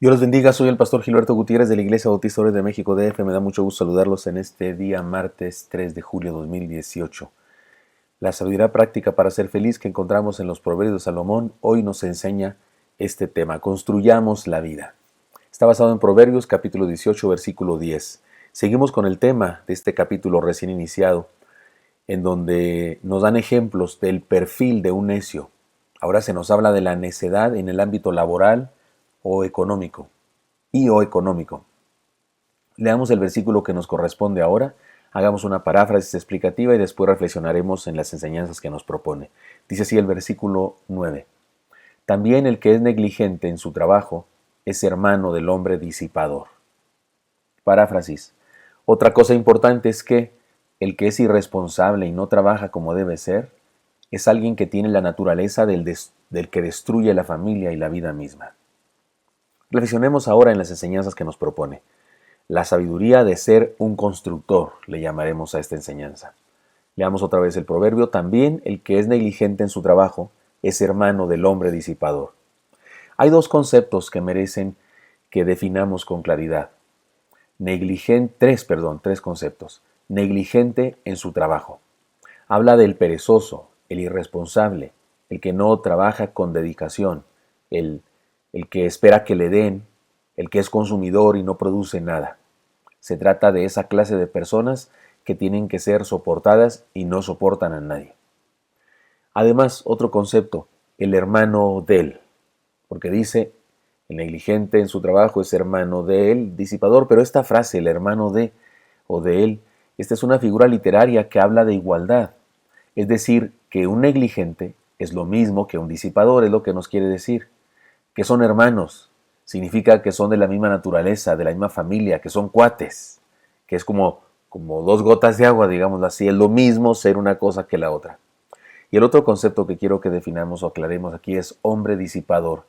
Dios los bendiga, soy el pastor Gilberto Gutiérrez de la Iglesia Bautista Ores de México DF. Me da mucho gusto saludarlos en este día martes 3 de julio de 2018. La sabiduría práctica para ser feliz que encontramos en los Proverbios de Salomón hoy nos enseña este tema: construyamos la vida. Está basado en Proverbios capítulo 18 versículo 10. Seguimos con el tema de este capítulo recién iniciado, en donde nos dan ejemplos del perfil de un necio. Ahora se nos habla de la necedad en el ámbito laboral o económico. Leamos el versículo que nos corresponde ahora, hagamos una paráfrasis explicativa y después reflexionaremos en las enseñanzas que nos propone. Dice así el versículo 9. También el que es negligente en su trabajo es hermano del hombre disipador. Paráfrasis. Otra cosa importante es que el que es irresponsable y no trabaja como debe ser es alguien que tiene la naturaleza del que destruye la familia y la vida misma. Reflexionemos ahora en las enseñanzas que nos propone. La sabiduría de ser un constructor, le llamaremos a esta enseñanza. Leamos otra vez el proverbio. También el que es negligente en su trabajo es hermano del hombre disipador. Hay dos conceptos que merecen que definamos con claridad. Tres conceptos. Negligente en su trabajo. Habla del perezoso, el irresponsable, el que no trabaja con dedicación, el que espera que le den, el que es consumidor y no produce nada. Se trata de esa clase de personas que tienen que ser soportadas y no soportan a nadie. Además, otro concepto, el hermano de él, porque dice, el negligente en su trabajo es hermano de él, disipador, pero esta frase, el hermano de o de él, esta es una figura literaria que habla de igualdad. Es decir, que un negligente es lo mismo que un disipador, es lo que nos quiere decir. Que son hermanos, significa que son de la misma naturaleza, de la misma familia, que son cuates, que es como dos gotas de agua, digámoslo así, es lo mismo ser una cosa que la otra. Y el otro concepto que quiero que definamos o aclaremos aquí es hombre disipador.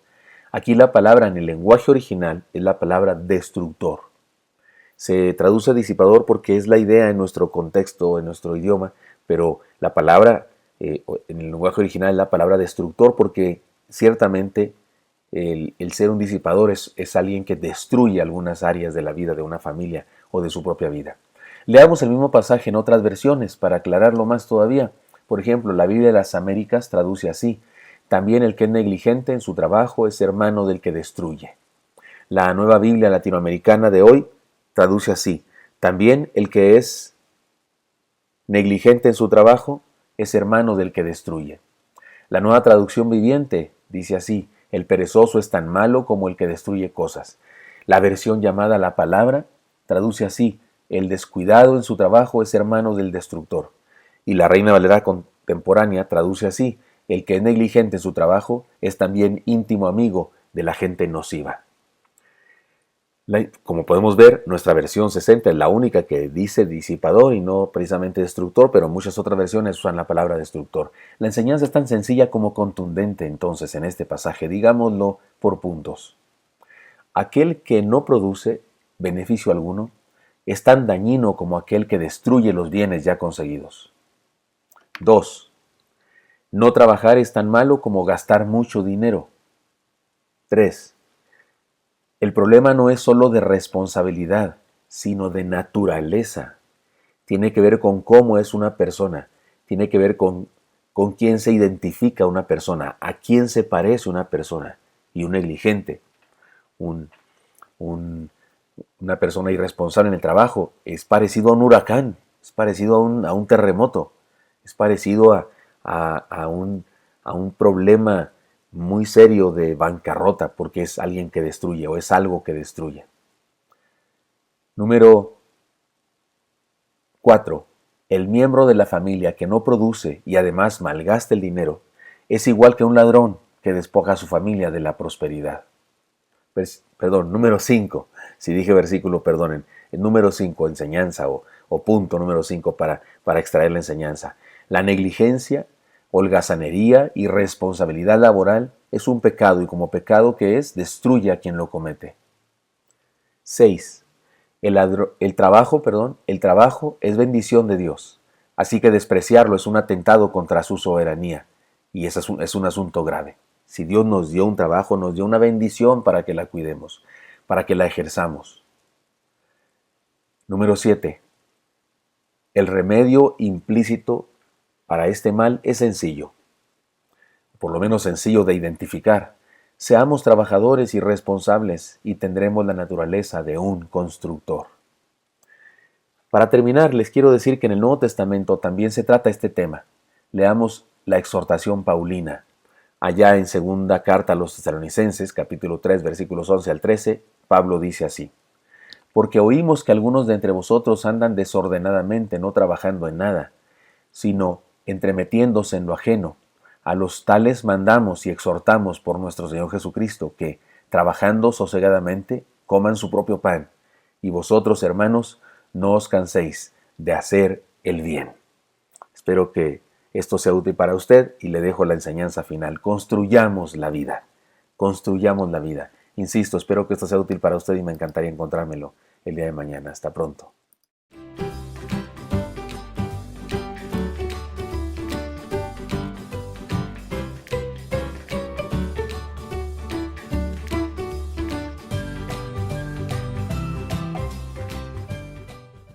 Aquí la palabra en el lenguaje original es la palabra destructor. Se traduce disipador porque es la idea en nuestro contexto, en nuestro idioma, pero la palabra en el lenguaje original es la palabra destructor porque ciertamente el ser un disipador es alguien que destruye algunas áreas de la vida de una familia o de su propia vida. Leamos el mismo pasaje en otras versiones para aclararlo más todavía. Por ejemplo, la Biblia de las Américas traduce así: también el que es negligente en su trabajo es hermano del que destruye. La Nueva Biblia Latinoamericana de hoy traduce así: también el que es negligente en su trabajo es hermano del que destruye. La Nueva Traducción Viviente dice así: el perezoso es tan malo como el que destruye cosas. La versión llamada La Palabra traduce así: el descuidado en su trabajo es hermano del destructor. Y la Reina Valera contemporánea traduce así: el que es negligente en su trabajo es también íntimo amigo de la gente nociva. Como podemos ver, nuestra versión 60 es la única que dice disipador y no precisamente destructor, pero muchas otras versiones usan la palabra destructor. La enseñanza es tan sencilla como contundente entonces en este pasaje, digámoslo por puntos. Aquel que no produce beneficio alguno es tan dañino como aquel que destruye los bienes ya conseguidos. 2. No trabajar es tan malo como gastar mucho dinero. 3. El problema no es solo de responsabilidad, sino de naturaleza. Tiene que ver con cómo es una persona, tiene que ver con quién se identifica una persona, a quién se parece una persona. Y un negligente, una persona irresponsable en el trabajo, es parecido a un huracán, es parecido a un terremoto, es parecido a un problema muy serio de bancarrota, porque es alguien que destruye o es algo que destruye. Número 4. El miembro de la familia que no produce y además malgasta el dinero es igual que un ladrón que despoja a su familia de la prosperidad. Número 5. Si dije versículo, perdonen. El número 5, enseñanza o punto número 5 para extraer la enseñanza. La negligencia, holgazanería y responsabilidad laboral es un pecado y como pecado que es, destruye a quien lo comete. 6. El trabajo es bendición de Dios, así que despreciarlo es un atentado contra su soberanía y ese es un asunto grave. Si Dios nos dio un trabajo, nos dio una bendición para que la cuidemos. para que la ejerzamos. Número 7. El remedio implícito para este mal es sencillo, por lo menos sencillo de identificar. Seamos trabajadores y responsables y tendremos la naturaleza de un constructor. Para terminar, les quiero decir que en el Nuevo Testamento también se trata este tema. Leamos la exhortación paulina. Allá en segunda carta a los Tesalonicenses, capítulo 3, versículos 11 al 13, Pablo dice así: Porque oímos que algunos de entre vosotros andan desordenadamente, no trabajando en nada, sino entremetiéndose en lo ajeno. A los tales mandamos y exhortamos por nuestro Señor Jesucristo que, trabajando sosegadamente, coman su propio pan. Y vosotros, hermanos, no os canséis de hacer el bien. Espero que esto sea útil para usted y le dejo la enseñanza final. Construyamos la vida. Construyamos la vida. Insisto, espero que esto sea útil para usted y me encantaría encontrármelo el día de mañana. Hasta pronto.